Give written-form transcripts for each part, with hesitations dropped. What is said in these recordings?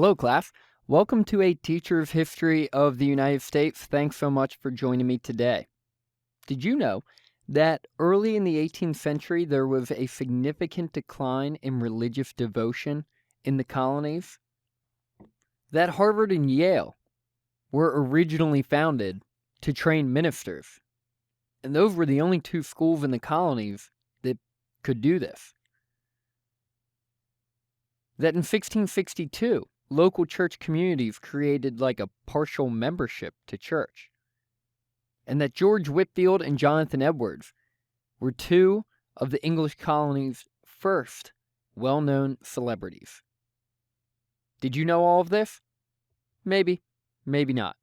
Hello, class. Welcome to a Teacher of History of the United States. Thanks so much for joining me today. Did you know that early in the 18th century there was a significant decline in religious devotion in the colonies? That Harvard and Yale were originally founded to train ministers, and those were the only two schools in the colonies that could do this. That in 1662, local church communities created like a partial membership to church. And that George Whitefield and Jonathan Edwards were two of the English colony's first well-known celebrities. Did you know all of this? Maybe, maybe not.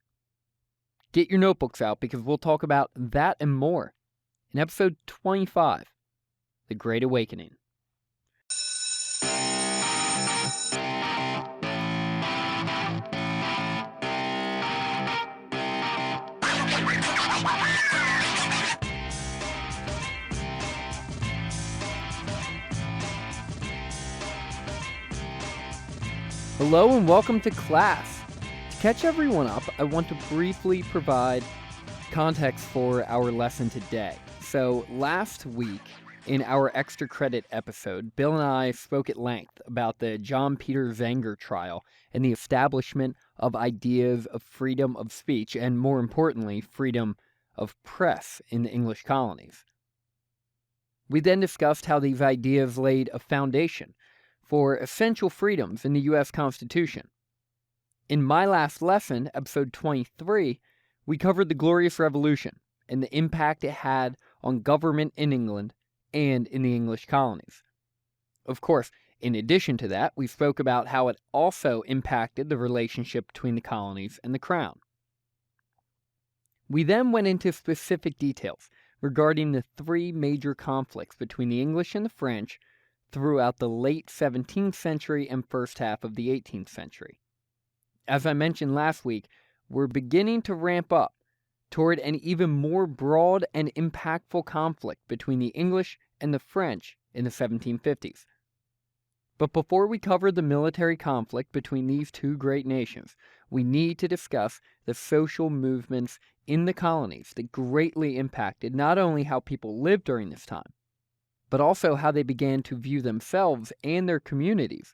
Get your notebooks out because we'll talk about that and more in episode 25, The Great Awakening. Hello and welcome to class. To catch everyone up, I want to briefly provide context for our lesson today. So last week, in our extra credit episode, Bill and I spoke at length about the John Peter Zenger trial and the establishment of ideas of freedom of speech and, more importantly, freedom of press in the English colonies. We then discussed how these ideas laid a foundation for essential freedoms in the U.S. Constitution. In my last lesson, episode 23, we covered the Glorious Revolution and the impact it had on government in England and in the English colonies. Of course, in addition to that, we spoke about how it also impacted the relationship between the colonies and the crown. We then went into specific details regarding the three major conflicts between the English and the French throughout the late 17th century and first half of the 18th century. As I mentioned last week, we're beginning to ramp up toward an even more broad and impactful conflict between the English and the French in the 1750s. But before we cover the military conflict between these two great nations, we need to discuss the social movements in the colonies that greatly impacted not only how people lived during this time, but also how they began to view themselves and their communities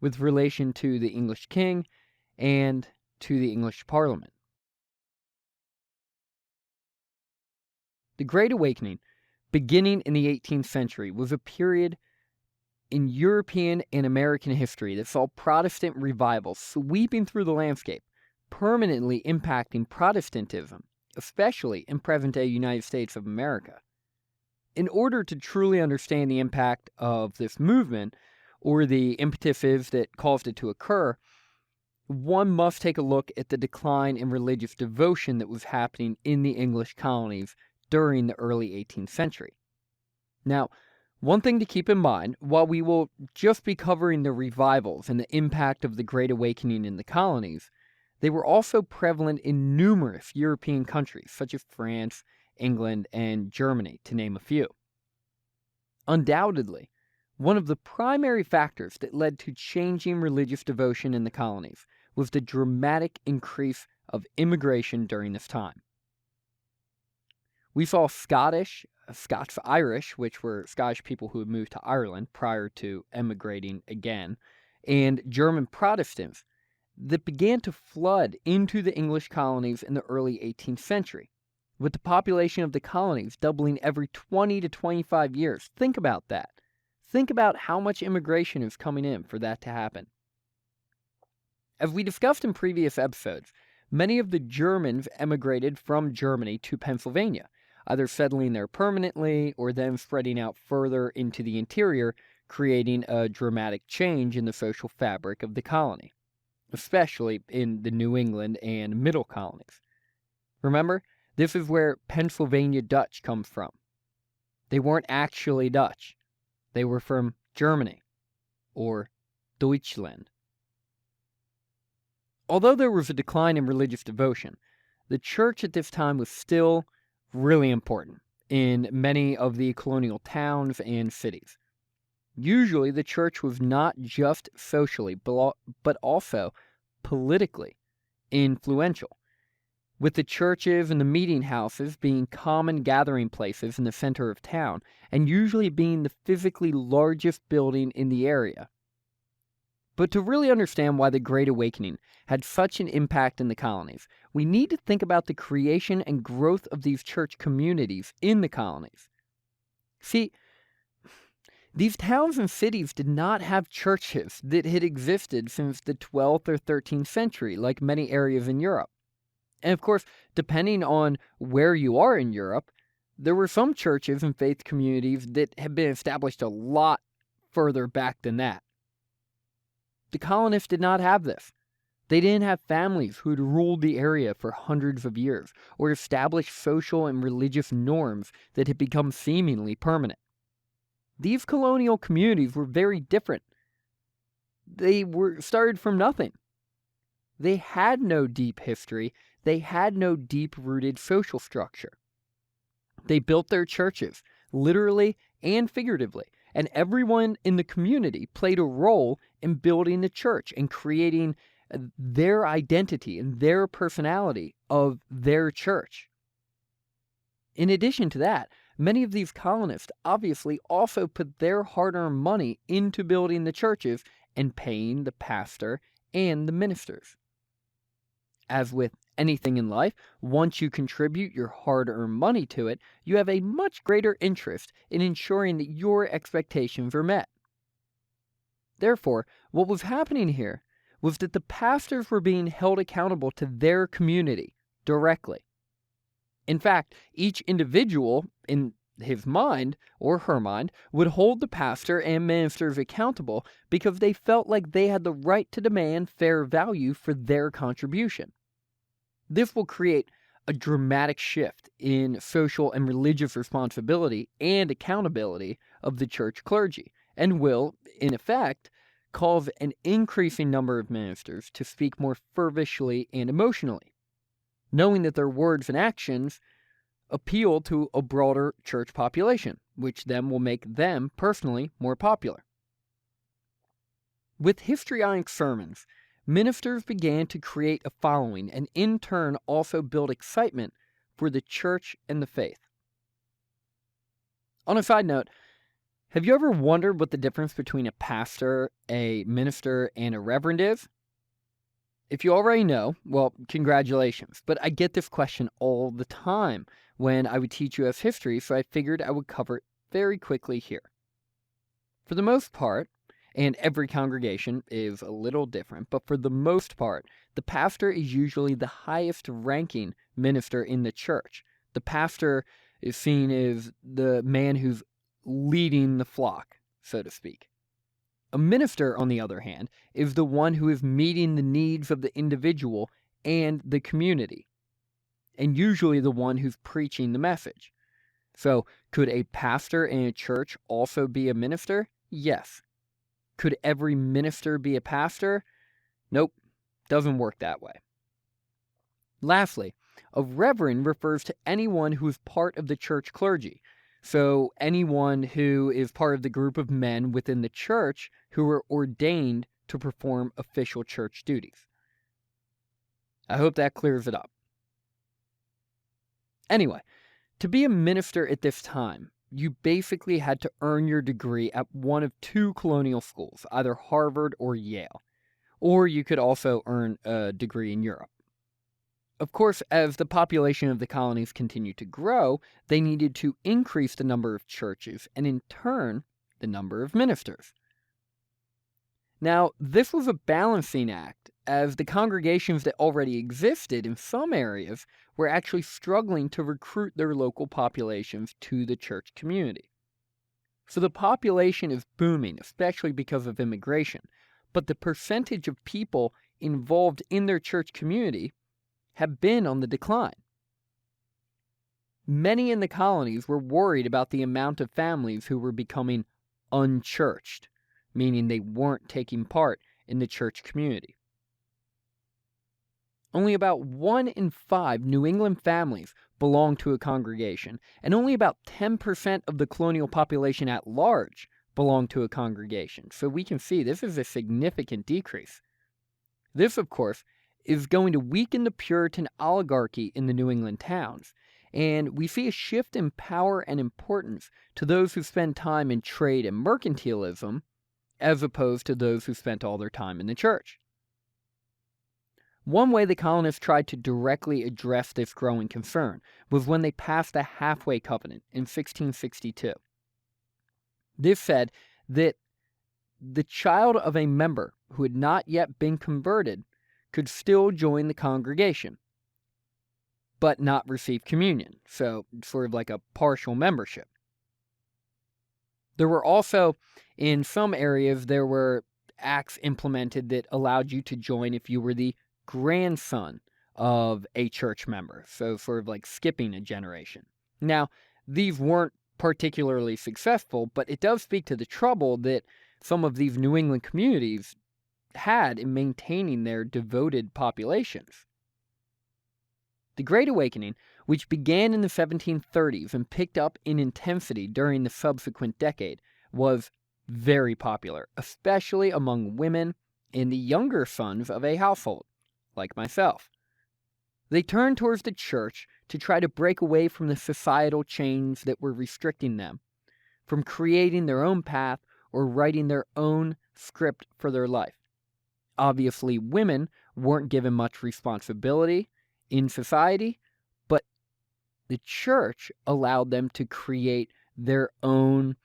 with relation to the English king and to the English Parliament. The Great Awakening, beginning in the 18th century, was a period in European and American history that saw Protestant revival sweeping through the landscape, permanently impacting Protestantism, especially in present-day United States of America. In order to truly understand the impact of this movement, or the impetuses that caused it to occur, one must take a look at the decline in religious devotion that was happening in the English colonies during the early 18th century. Now, one thing to keep in mind, while we will just be covering the revivals and the impact of the Great Awakening in the colonies, they were also prevalent in numerous European countries, such as France, England, and Germany, to name a few. Undoubtedly, one of the primary factors that led to changing religious devotion in the colonies was the dramatic increase of immigration during this time. We saw Scots-Irish, which were Scottish people who had moved to Ireland prior to emigrating again, and German Protestants that began to flood into the English colonies in the early 18th century, with the population of the colonies doubling every 20 to 25 years. Think about that. Think about how much immigration is coming in for that to happen. As we discussed in previous episodes, many of the Germans emigrated from Germany to Pennsylvania, either settling there permanently or then spreading out further into the interior, creating a dramatic change in the social fabric of the colony, especially in the New England and Middle colonies. Remember, this is where Pennsylvania Dutch comes from. They weren't actually Dutch. They were from Germany, or Deutschland. Although there was a decline in religious devotion, the church at this time was still really important in many of the colonial towns and cities. Usually, the church was not just socially, but also politically influential, with the churches and the meeting houses being common gathering places in the center of town, and usually being the physically largest building in the area. But to really understand why the Great Awakening had such an impact in the colonies, we need to think about the creation and growth of these church communities in the colonies. See, these towns and cities did not have churches that had existed since the 12th or 13th century, like many areas in Europe. And of course, depending on where you are in Europe, there were some churches and faith communities that had been established a lot further back than that. The colonists did not have this. They didn't have families who had ruled the area for hundreds of years, or established social and religious norms that had become seemingly permanent. These colonial communities were very different. They were started from nothing. They had no deep history. They had no deep-rooted social structure. They built their churches, literally and figuratively, and everyone in the community played a role in building the church and creating their identity and their personality of their church. In addition to that, many of these colonists obviously also put their hard-earned money into building the churches and paying the pastor and the ministers. As with anything in life, once you contribute your hard-earned money to it, you have a much greater interest in ensuring that your expectations are met. Therefore, what was happening here was that the pastors were being held accountable to their community directly. In fact, each individual in his mind or her mind would hold the pastor and ministers accountable because they felt like they had the right to demand fair value for their contribution. This will create a dramatic shift in social and religious responsibility and accountability of the church clergy, and will, in effect, cause an increasing number of ministers to speak more fervently and emotionally, knowing that their words and actions appeal to a broader church population, which then will make them personally more popular. With histrionic sermons, ministers began to create a following and in turn also build excitement for the church and the faith. On a side note, have you ever wondered what the difference between a pastor, a minister, and a reverend is? If you already know, well, congratulations, but I get this question all the time when I would teach U.S. history, so I figured I would cover it very quickly here. For the most part, and every congregation is a little different, but for the most part, the pastor is usually the highest ranking minister in the church. The pastor is seen as the man who's leading the flock, so to speak. A minister, on the other hand, is the one who is meeting the needs of the individual and the community, and usually the one who's preaching the message. So, could a pastor in a church also be a minister? Yes. Could every minister be a pastor? Nope, doesn't work that way. Lastly, a reverend refers to anyone who is part of the church clergy. So anyone who is part of the group of men within the church who are ordained to perform official church duties. I hope that clears it up. Anyway, to be a minister at this time, you basically had to earn your degree at one of two colonial schools, either Harvard or Yale. Or you could also earn a degree in Europe. Of course, as the population of the colonies continued to grow, they needed to increase the number of churches and, in turn, the number of ministers. Now, this was a balancing act, as the congregations that already existed in some areas were actually struggling to recruit their local populations to the church community. So the population is booming, especially because of immigration, but the percentage of people involved in their church community have been on the decline. Many in the colonies were worried about the amount of families who were becoming unchurched, meaning they weren't taking part in the church community. Only about 1 in 5 New England families belonged to a congregation, and only about 10% of the colonial population at large belonged to a congregation. So we can see this is a significant decrease. This, of course, is going to weaken the Puritan oligarchy in the New England towns. And we see a shift in power and importance to those who spend time in trade and mercantilism, as opposed to those who spent all their time in the church. One way the colonists tried to directly address this growing concern was when they passed the Halfway Covenant in 1662. This said that the child of a member who had not yet been converted could still join the congregation, but not receive communion, so sort of like a partial membership. There were also, in some areas, there were acts implemented that allowed you to join if you were the grandson of a church member, so sort of like skipping a generation. Now, these weren't particularly successful, but it does speak to the trouble that some of these New England communities had in maintaining their devoted populations. The Great Awakening, which began in the 1730s and picked up in intensity during the subsequent decade, was very popular, especially among women and the younger sons of a household, like myself. They turned towards the church to try to break away from the societal chains that were restricting them, from creating their own path or writing their own script for their life. Obviously, women weren't given much responsibility in society, but the church allowed them to create their own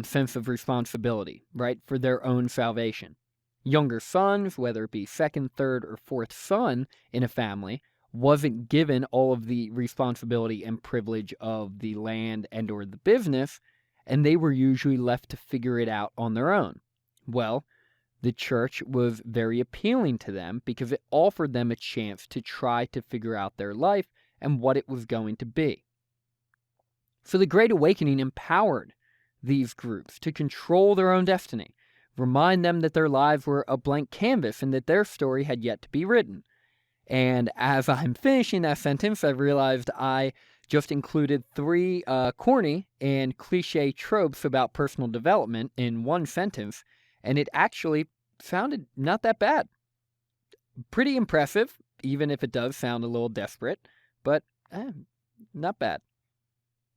sense of responsibility, right, for their own salvation. Younger sons, whether it be second, third, or fourth son in a family, wasn't given all of the responsibility and privilege of the land and or the business, and they were usually left to figure it out on their own. Well, the church was very appealing to them because it offered them a chance to try to figure out their life and what it was going to be. So the Great Awakening empowered these groups to control their own destiny, remind them that their lives were a blank canvas and that their story had yet to be written. And as I'm finishing that sentence, I realized I just included 3 corny and cliche tropes about personal development in one sentence, and it actually sounded not that bad. Pretty impressive, even if it does sound a little desperate, but not bad.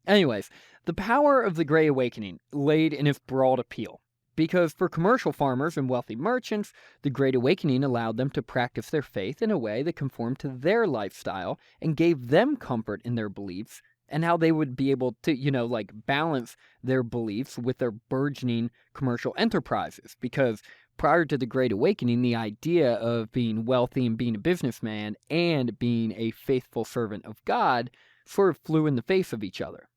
Anyways, the power of the Great Awakening laid in its broad appeal, because for commercial farmers and wealthy merchants, the Great Awakening allowed them to practice their faith in a way that conformed to their lifestyle and gave them comfort in their beliefs and how they would be able to, balance their beliefs with their burgeoning commercial enterprises. Because prior to the Great Awakening, the idea of being wealthy and being a businessman and being a faithful servant of God sort of flew in the face of each other.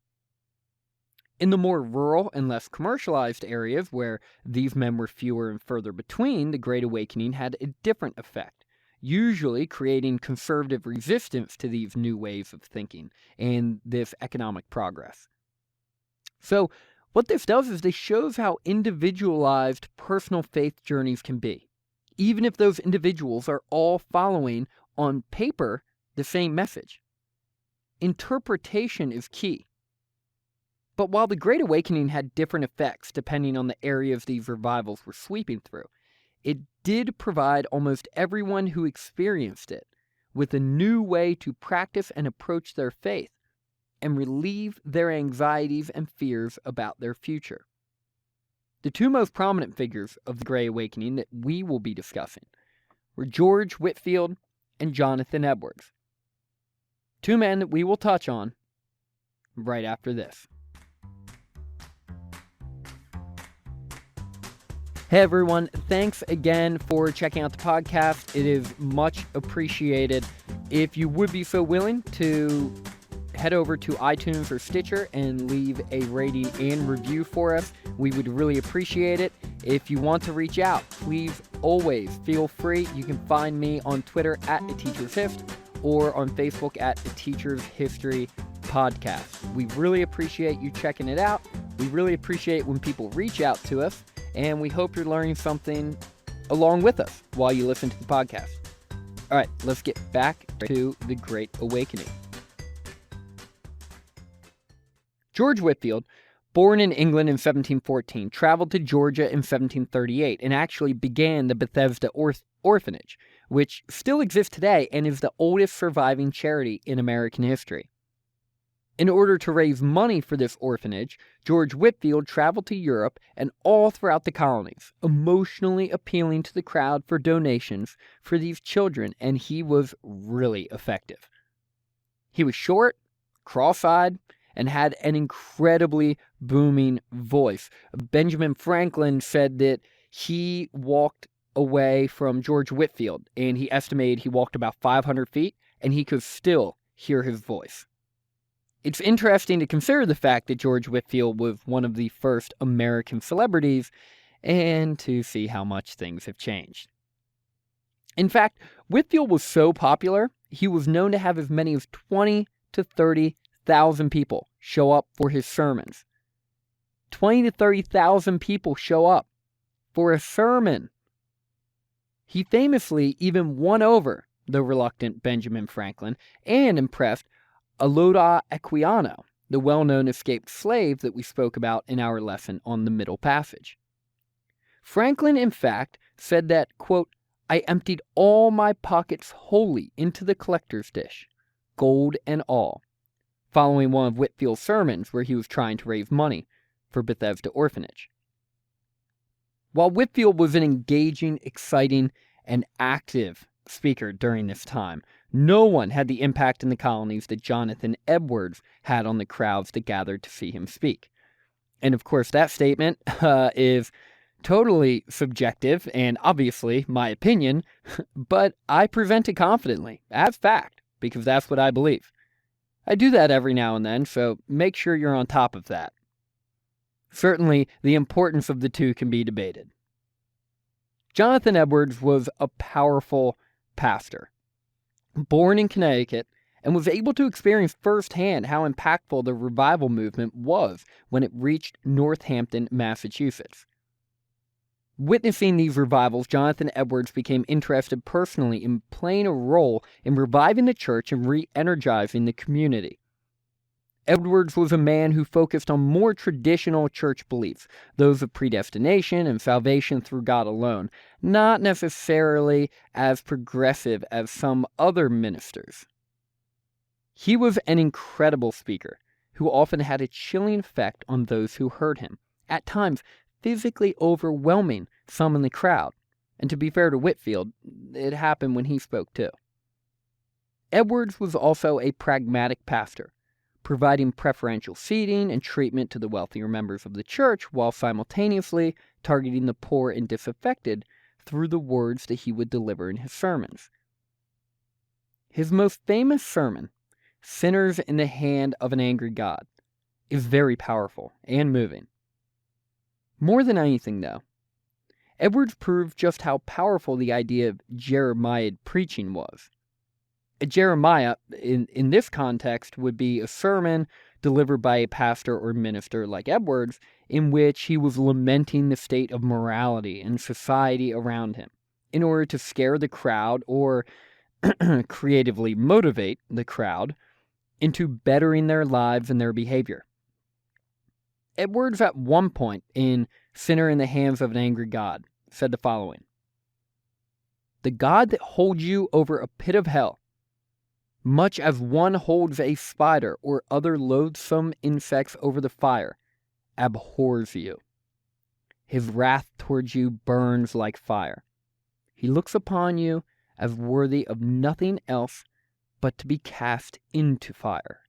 In the more rural and less commercialized areas where these men were fewer and further between, the Great Awakening had a different effect, usually creating conservative resistance to these new ways of thinking and this economic progress. So what this does is this shows how individualized personal faith journeys can be, even if those individuals are all following, on paper, the same message. Interpretation is key. But while the Great Awakening had different effects depending on the areas these revivals were sweeping through, it did provide almost everyone who experienced it with a new way to practice and approach their faith and relieve their anxieties and fears about their future. The 2 most prominent figures of the Great Awakening that we will be discussing were George Whitefield and Jonathan Edwards, 2 men that we will touch on right after this. Hey everyone, thanks again for checking out the podcast. It is much appreciated. If you would be so willing to head over to iTunes or Stitcher and leave a rating and review for us, we would really appreciate it. If you want to reach out, please always feel free. You can find me on Twitter at A Teacher's Hist or on Facebook at A Teacher's History Podcast. We really appreciate you checking it out. We really appreciate when people reach out to us. And we hope you're learning something along with us while you listen to the podcast. All right, let's get back to the Great Awakening. George Whitefield, born in England in 1714, traveled to Georgia in 1738, and actually began the Bethesda Orphanage, which still exists today and is the oldest surviving charity in American history. In order to raise money for this orphanage, George Whitefield traveled to Europe and all throughout the colonies, emotionally appealing to the crowd for donations for these children, and he was really effective. He was short, cross-eyed, and had an incredibly booming voice. Benjamin Franklin said that he walked away from George Whitefield, and he estimated he walked about 500 feet, and he could still hear his voice. It's interesting to consider the fact that George Whitefield was one of the first American celebrities, and to see how much things have changed. In fact, Whitefield was so popular, he was known to have as many as 20 to 30,000 people show up for his sermons. 20 to 30,000 people show up for a sermon. He famously even won over the reluctant Benjamin Franklin and impressed Aloda Equiano, the well-known escaped slave that we spoke about in our lesson on the Middle Passage. Franklin, in fact, said that, quote, "I emptied all my pockets wholly into the collector's dish, gold and all," following one of Whitefield's sermons where he was trying to raise money for Bethesda Orphanage. While Whitefield was an engaging, exciting, and active speaker during this time, no one had the impact in the colonies that Jonathan Edwards had on the crowds that gathered to see him speak. And of course, that statement is totally subjective and obviously my opinion, but I present it confidently as fact because that's what I believe. I do that every now and then, so make sure you're on top of that. Certainly, the importance of the two can be debated. Jonathan Edwards was a powerful pastor, born in Connecticut, and was able to experience firsthand how impactful the revival movement was when it reached Northampton, Massachusetts. Witnessing these revivals, Jonathan Edwards became interested personally in playing a role in reviving the church and re-energizing the community. Edwards was a man who focused on more traditional church beliefs, those of predestination and salvation through God alone, not necessarily as progressive as some other ministers. He was an incredible speaker who often had a chilling effect on those who heard him, at times physically overwhelming some in the crowd. And to be fair to Whitefield, it happened when he spoke too. Edwards was also a pragmatic pastor, providing preferential seating and treatment to the wealthier members of the church while simultaneously targeting the poor and disaffected through the words that he would deliver in his sermons. His most famous sermon, "Sinners in the Hand of an Angry God," is very powerful and moving. More than anything, though, Edwards proved just how powerful the idea of Jeremiah preaching was. Jeremiah, in this context, would be a sermon delivered by a pastor or minister like Edwards, in which he was lamenting the state of morality and society around him, in order to scare the crowd or creatively motivate the crowd into bettering their lives and their behavior. Edwards, at one point in "Sinner in the Hands of an Angry God," said the following: "The God that holds you over a pit of hell, much as one holds a spider or other loathsome insects over the fire, abhors you. His wrath towards you burns like fire. He looks upon you as worthy of nothing else but to be cast into fire."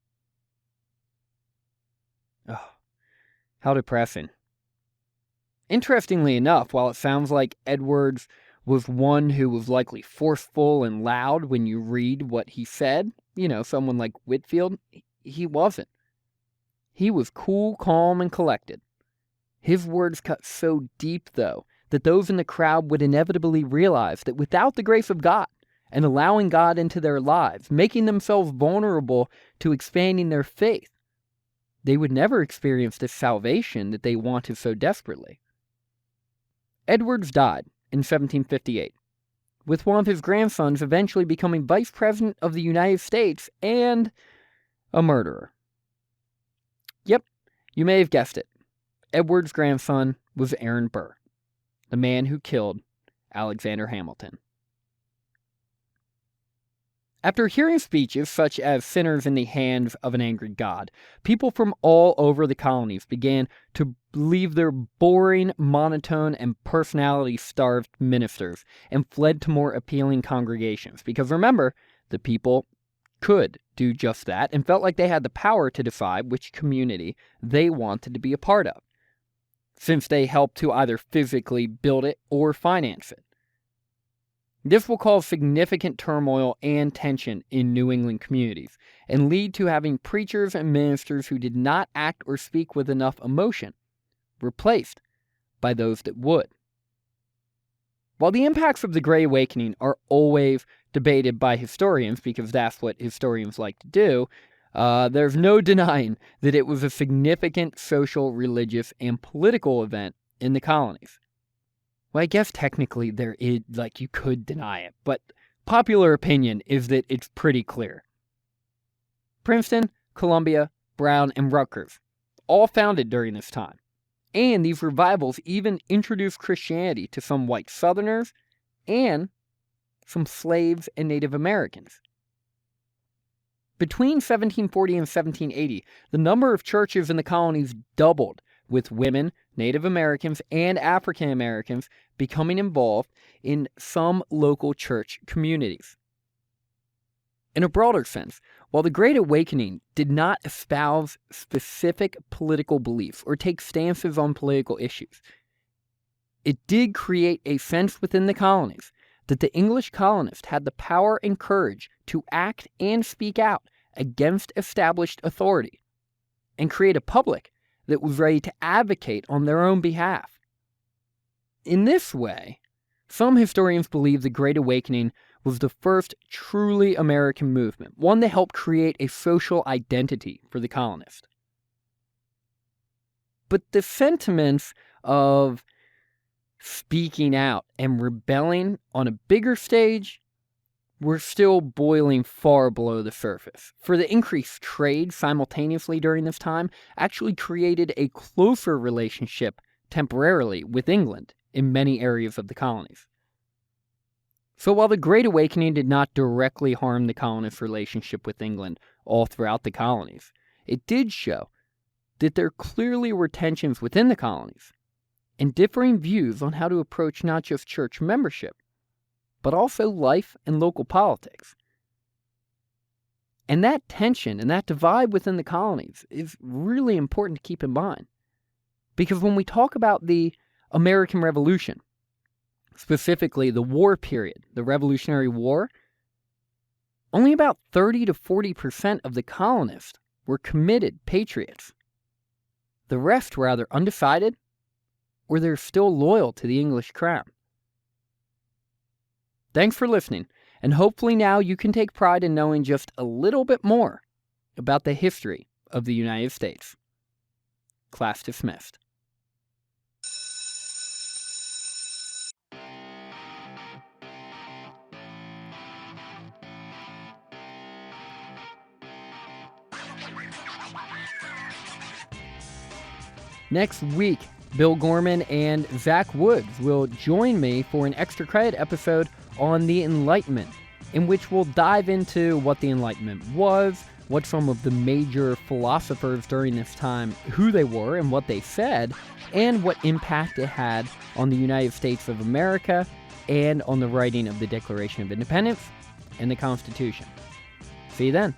Oh, how depressing. Interestingly enough, while it sounds like Edwards was one who was likely forceful and loud when you read what he said, someone like Whitefield, he wasn't. He was cool, calm, and collected. His words cut so deep, though, that those in the crowd would inevitably realize that without the grace of God and allowing God into their lives, making themselves vulnerable to expanding their faith, they would never experience the salvation that they wanted so desperately. Edwards died in 1758, with one of his grandsons eventually becoming Vice President of the United States and a murderer. Yep, you may have guessed it. Edward's grandson was Aaron Burr, the man who killed Alexander Hamilton. After hearing speeches such as sinners in the hands of an angry God, people from all over the colonies began to leave their boring, monotone, and personality-starved ministers and fled to more appealing congregations. Because remember, the people could do just that and felt like they had the power to decide which community they wanted to be a part of, since they helped to either physically build it or finance it. This will cause significant turmoil and tension in New England communities and lead to having preachers and ministers who did not act or speak with enough emotion replaced by those that would. While the impacts of the Great Awakening are always debated by historians, because that's what historians like to do, there's no denying that it was a significant social, religious, and political event in the colonies. Well, I guess technically there is, you could deny it, but popular opinion is that it's pretty clear. Princeton, Columbia, Brown, and Rutgers, all founded during this time. And these revivals even introduced Christianity to some white Southerners and some slaves and Native Americans. Between 1740 and 1780, the number of churches in the colonies doubled, with women, Native Americans, and African Americans becoming involved in some local church communities. In a broader sense, while the Great Awakening did not espouse specific political beliefs or take stances on political issues, it did create a sense within the colonies that the English colonists had the power and courage to act and speak out against established authority and create a public that was ready to advocate on their own behalf. In this way, some historians believe the Great Awakening was the first truly American movement, one that helped create a social identity for the colonists. But the sentiments of speaking out and rebelling on a bigger stage were still boiling far below the surface. For the increased trade simultaneously during this time actually created a closer relationship temporarily with England in many areas of the colonies. So while the Great Awakening did not directly harm the colonists' relationship with England all throughout the colonies, it did show that there clearly were tensions within the colonies and differing views on how to approach not just church membership, but also life and local politics. And that tension and that divide within the colonies is really important to keep in mind. Because when we talk about the American Revolution, specifically the war period, the Revolutionary War, only about 30 to 40% of the colonists were committed patriots. The rest were either undecided or they're still loyal to the English crown. Thanks for listening, and hopefully now you can take pride in knowing just a little bit more about the history of the United States. Class dismissed. Next week, Bill Gorman and Zach Woods will join me for an extra credit episode on the Enlightenment, in which we'll dive into what the Enlightenment was, what some of the major philosophers during this time, who they were and what they said, and what impact it had on the United States of America and on the writing of the Declaration of Independence and the Constitution. See you then.